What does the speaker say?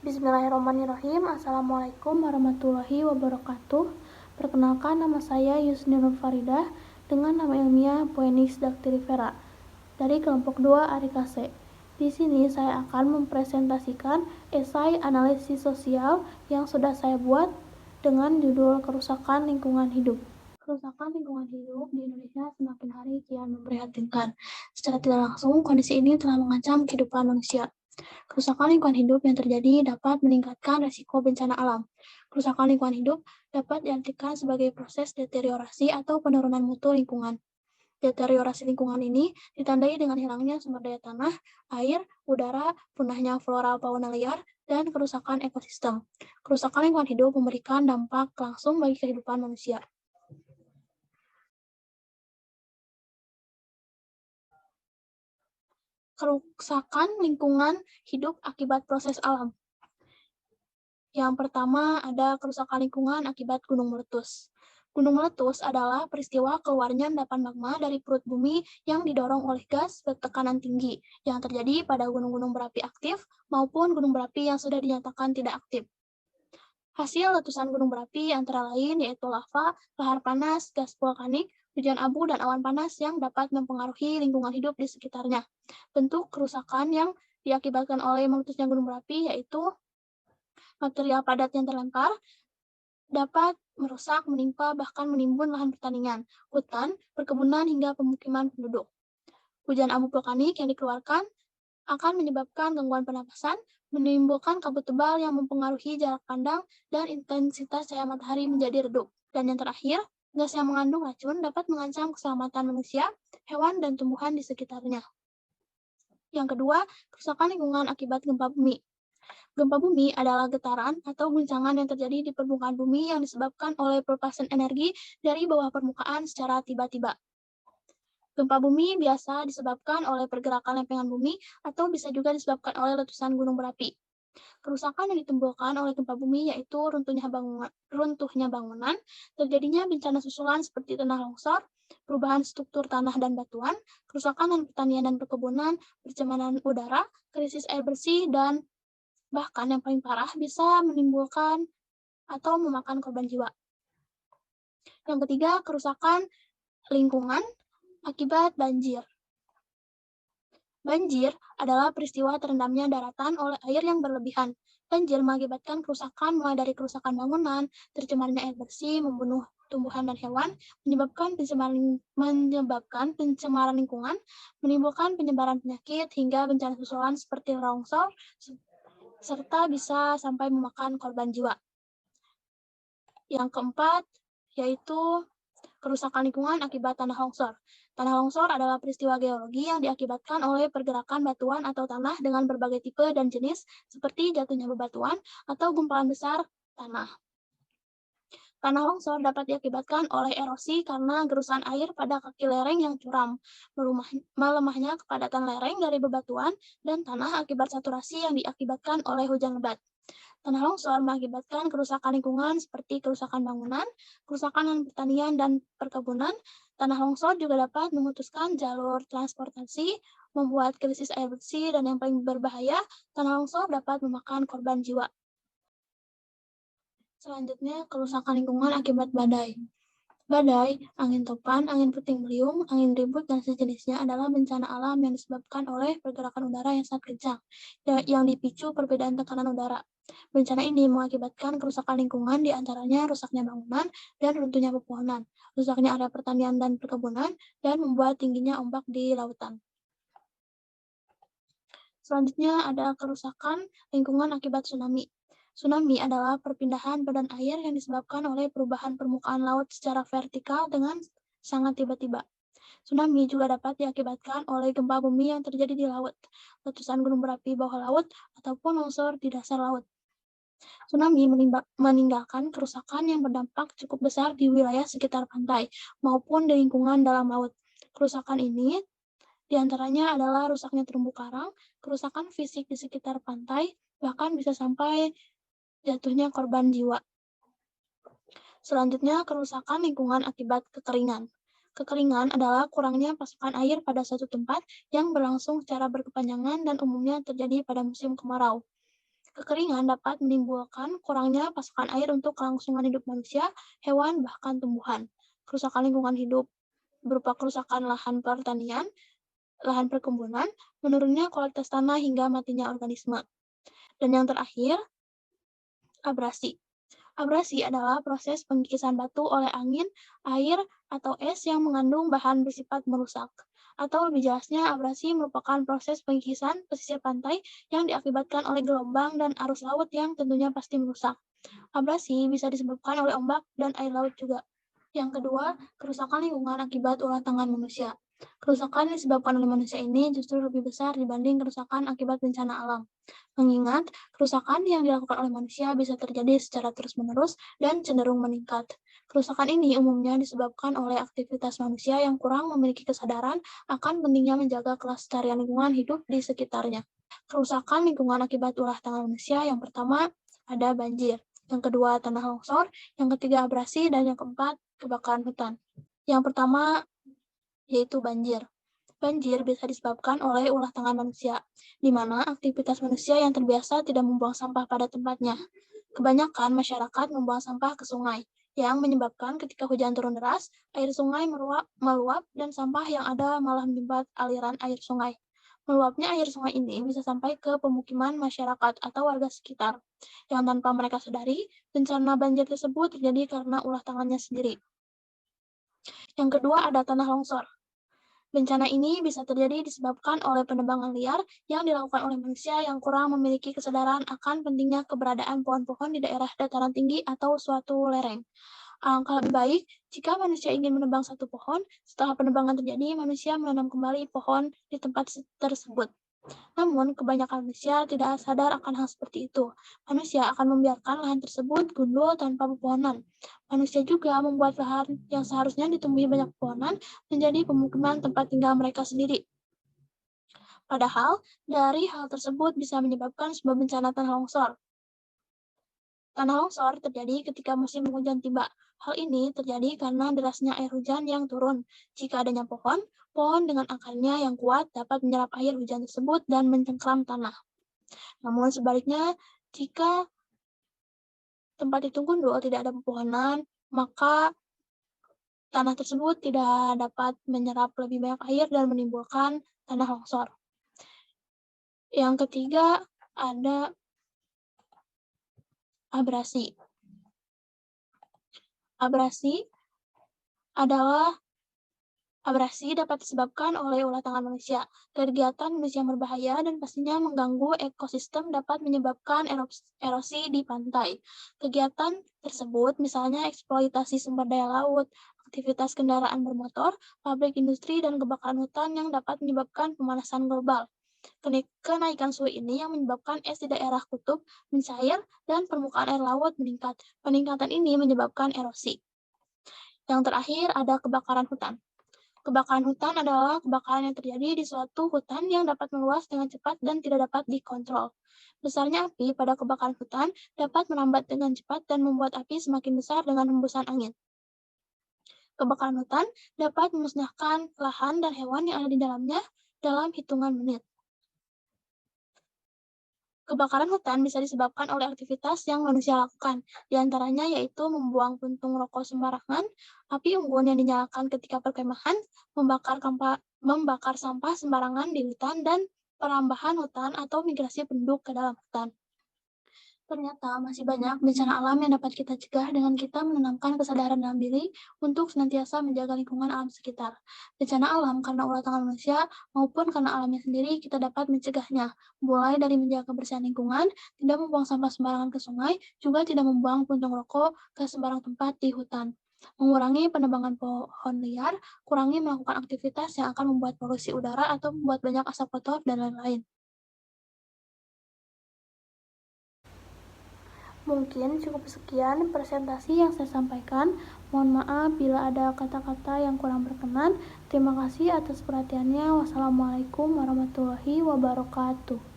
Bismillahirrahmanirrahim. Assalamualaikum warahmatullahi wabarakatuh. Perkenalkan, nama saya Yusni Nur Faridah dengan nama ilmiah Phoenix dactylifera dari kelompok 2 Arikase. Di sini saya akan mempresentasikan esai analisis sosial yang sudah saya buat dengan judul Kerusakan Lingkungan Hidup. Kerusakan lingkungan hidup di Indonesia semakin hari kian memprihatinkan. Secara tidak langsung, kondisi ini telah mengancam kehidupan manusia. Kerusakan lingkungan hidup yang terjadi dapat meningkatkan risiko bencana alam. Kerusakan lingkungan hidup dapat diartikan sebagai proses deteriorasi atau penurunan mutu lingkungan. Deteriorasi lingkungan ini ditandai dengan hilangnya sumber daya tanah, air, udara, punahnya flora fauna liar, dan kerusakan ekosistem. Kerusakan lingkungan hidup memberikan dampak langsung bagi kehidupan manusia. Kerusakan lingkungan hidup akibat proses alam. Yang pertama ada kerusakan lingkungan akibat gunung meletus. Gunung meletus adalah peristiwa keluarnya endapan magma dari perut bumi yang didorong oleh gas bertekanan tinggi yang terjadi pada gunung-gunung berapi aktif maupun gunung berapi yang sudah dinyatakan tidak aktif. Hasil letusan gunung berapi antara lain yaitu lava, lahar panas, gas vulkanik, hujan abu, dan awan panas yang dapat mempengaruhi lingkungan hidup di sekitarnya. Bentuk kerusakan yang diakibatkan oleh meletusnya gunung berapi yaitu material padat yang terlempar, dapat merusak, menimpa, bahkan menimbun lahan pertanian, hutan, perkebunan, hingga pemukiman penduduk. Hujan abu vulkanik yang dikeluarkan akan menyebabkan gangguan pernapasan, menimbulkan kabut tebal yang mempengaruhi jarak pandang, dan intensitas cahaya matahari menjadi redup. Dan yang terakhir, gas yang mengandung racun dapat mengancam keselamatan manusia, hewan, dan tumbuhan di sekitarnya. Yang kedua, kerusakan lingkungan akibat gempa bumi. Gempa bumi adalah getaran atau guncangan yang terjadi di permukaan bumi yang disebabkan oleh pelepasan energi dari bawah permukaan secara tiba-tiba. Gempa bumi biasa disebabkan oleh pergerakan lempengan bumi atau bisa juga disebabkan oleh letusan gunung berapi. Kerusakan yang ditimbulkan oleh gempa bumi yaitu runtuhnya bangunan, terjadinya bencana susulan seperti tanah longsor, perubahan struktur tanah dan batuan, kerusakan lahan pertanian dan perkebunan, pencemaran udara, krisis air bersih, dan bahkan yang paling parah bisa menimbulkan atau memakan korban jiwa. Yang ketiga, kerusakan lingkungan akibat banjir. Banjir adalah peristiwa terendamnya daratan oleh air yang berlebihan. Banjir mengakibatkan kerusakan mulai dari kerusakan bangunan, tercemarnya air bersih, membunuh tumbuhan dan hewan, menyebabkan pencemaran lingkungan, menimbulkan penyebaran penyakit, hingga bencana susulan seperti longsor, serta bisa sampai memakan korban jiwa. Yang keempat, yaitu kerusakan lingkungan akibat tanah longsor. Tanah longsor adalah peristiwa geologi yang diakibatkan oleh pergerakan batuan atau tanah dengan berbagai tipe dan jenis, seperti jatuhnya bebatuan atau gumpalan besar tanah. Tanah longsor dapat diakibatkan oleh erosi karena gerusan air pada kaki lereng yang curam, melemahnya kepadatan lereng dari bebatuan, dan tanah akibat saturasi yang diakibatkan oleh hujan lebat. Tanah longsor mengakibatkan kerusakan lingkungan seperti kerusakan bangunan, kerusakan lahan pertanian dan perkebunan. Tanah longsor juga dapat memutuskan jalur transportasi, membuat krisis air bersih, dan yang paling berbahaya, tanah longsor dapat memakan korban jiwa. Selanjutnya, kerusakan lingkungan akibat badai. Badai, angin topan, angin puting beliung, angin ribut, dan sejenisnya adalah bencana alam yang disebabkan oleh pergerakan udara yang sangat kencang, yang dipicu perbedaan tekanan udara. Bencana ini mengakibatkan kerusakan lingkungan, diantaranya rusaknya bangunan dan runtuhnya pepohonan, rusaknya area pertanian dan perkebunan, dan membuat tingginya ombak di lautan. Selanjutnya ada kerusakan lingkungan akibat tsunami. Tsunami adalah perpindahan badan air yang disebabkan oleh perubahan permukaan laut secara vertikal dengan sangat tiba-tiba. Tsunami juga dapat diakibatkan oleh gempa bumi yang terjadi di laut, letusan gunung berapi bawah laut, ataupun longsor di dasar laut. Tsunami meninggalkan kerusakan yang berdampak cukup besar di wilayah sekitar pantai maupun di lingkungan dalam laut. Kerusakan ini diantaranya adalah rusaknya terumbu karang, kerusakan fisik di sekitar pantai, bahkan bisa sampai jatuhnya korban jiwa. Selanjutnya, kerusakan lingkungan akibat kekeringan. Kekeringan adalah kurangnya pasokan air pada suatu tempat yang berlangsung secara berkepanjangan dan umumnya terjadi pada musim kemarau. Kekeringan dapat menimbulkan kurangnya pasokan air untuk kelangsungan hidup manusia, hewan, bahkan tumbuhan. Kerusakan lingkungan hidup berupa kerusakan lahan pertanian, lahan perkebunan, menurunnya kualitas tanah hingga matinya organisme. Dan yang terakhir, abrasi. Abrasi adalah proses pengkikisan batu oleh angin, air, atau es yang mengandung bahan bersifat merusak. Atau lebih jelasnya, abrasi merupakan proses pengkikisan pesisir pantai yang diakibatkan oleh gelombang dan arus laut yang tentunya pasti merusak. Abrasi bisa disebabkan oleh ombak dan air laut juga. Yang kedua, kerusakan lingkungan akibat ulah tangan manusia. Kerusakan yang disebabkan oleh manusia ini justru lebih besar dibanding kerusakan akibat bencana alam. Mengingat kerusakan yang dilakukan oleh manusia bisa terjadi secara terus-menerus dan cenderung meningkat. Kerusakan ini umumnya disebabkan oleh aktivitas manusia yang kurang memiliki kesadaran akan pentingnya menjaga kelestarian lingkungan hidup di sekitarnya. Kerusakan lingkungan akibat ulah tangan manusia yang pertama ada banjir, yang kedua tanah longsor, yang ketiga abrasi, dan yang keempat kebakaran hutan. Yang pertama yaitu banjir. Banjir bisa disebabkan oleh ulah tangan manusia, di mana aktivitas manusia yang terbiasa tidak membuang sampah pada tempatnya. Kebanyakan masyarakat membuang sampah ke sungai, yang menyebabkan ketika hujan turun deras, air sungai meluap dan sampah yang ada malah menyumbat aliran air sungai. Meluapnya air sungai ini bisa sampai ke pemukiman masyarakat atau warga sekitar, yang tanpa mereka sadari, bencana banjir tersebut terjadi karena ulah tangannya sendiri. Yang kedua ada tanah longsor. Bencana ini bisa terjadi disebabkan oleh penebangan liar yang dilakukan oleh manusia yang kurang memiliki kesadaran akan pentingnya keberadaan pohon-pohon di daerah dataran tinggi atau suatu lereng. Alangkah lebih baik jika manusia ingin menebang satu pohon, setelah penebangan terjadi, manusia menanam kembali pohon di tempat tersebut. Namun, kebanyakan manusia tidak sadar akan hal seperti itu. Manusia akan membiarkan lahan tersebut gundul tanpa pepohonan. Manusia juga membuat lahan yang seharusnya ditumbuhi banyak pepohonan menjadi pemukiman tempat tinggal mereka sendiri. Padahal, dari hal tersebut bisa menyebabkan sebuah bencana tanah longsor. Tanah longsor terjadi ketika musim hujan tiba. Hal ini terjadi karena derasnya air hujan yang turun. Jika adanya pohon dengan akarnya yang kuat dapat menyerap air hujan tersebut dan mencengkram tanah. Namun sebaliknya, jika tempat itu gundul, tidak ada pepohonan, maka tanah tersebut tidak dapat menyerap lebih banyak air dan menimbulkan tanah longsor. Yang ketiga, ada abrasi. Abrasi dapat disebabkan oleh ulah tangan manusia. Kegiatan manusia yang berbahaya dan pastinya mengganggu ekosistem dapat menyebabkan erosi di pantai. Kegiatan tersebut misalnya eksploitasi sumber daya laut, aktivitas kendaraan bermotor, pabrik industri, dan kebakaran hutan yang dapat menyebabkan pemanasan global. Kenaikan suhu ini yang menyebabkan es di daerah kutub mencair dan permukaan air laut meningkat. Peningkatan ini menyebabkan erosi. Yang terakhir ada kebakaran hutan. Kebakaran hutan adalah kebakaran yang terjadi di suatu hutan yang dapat meluas dengan cepat dan tidak dapat dikontrol. Besarnya api pada kebakaran hutan dapat merambat dengan cepat dan membuat api semakin besar dengan hembusan angin. Kebakaran hutan dapat memusnahkan lahan dan hewan yang ada di dalamnya dalam hitungan menit. Kebakaran hutan bisa disebabkan oleh aktivitas yang manusia lakukan, di antaranya yaitu membuang puntung rokok sembarangan, api unggun yang dinyalakan ketika perkemahan, membakar sampah sembarangan di hutan, dan perambahan hutan atau migrasi penduduk ke dalam hutan. Ternyata masih banyak bencana alam yang dapat kita cegah dengan kita menanamkan kesadaran dalam diri untuk senantiasa menjaga lingkungan alam sekitar. Bencana alam karena ulah tangan manusia maupun karena alamnya sendiri kita dapat mencegahnya, mulai dari menjaga kebersihan lingkungan, tidak membuang sampah sembarangan ke sungai, juga tidak membuang puntung rokok ke sembarang tempat di hutan. Mengurangi penebangan pohon liar, kurangi melakukan aktivitas yang akan membuat polusi udara atau membuat banyak asap kotor, dan lain-lain. Mungkin cukup sekian presentasi yang saya sampaikan. Mohon maaf bila ada kata-kata yang kurang berkenan. Terima kasih atas perhatiannya. Wassalamualaikum warahmatullahi wabarakatuh.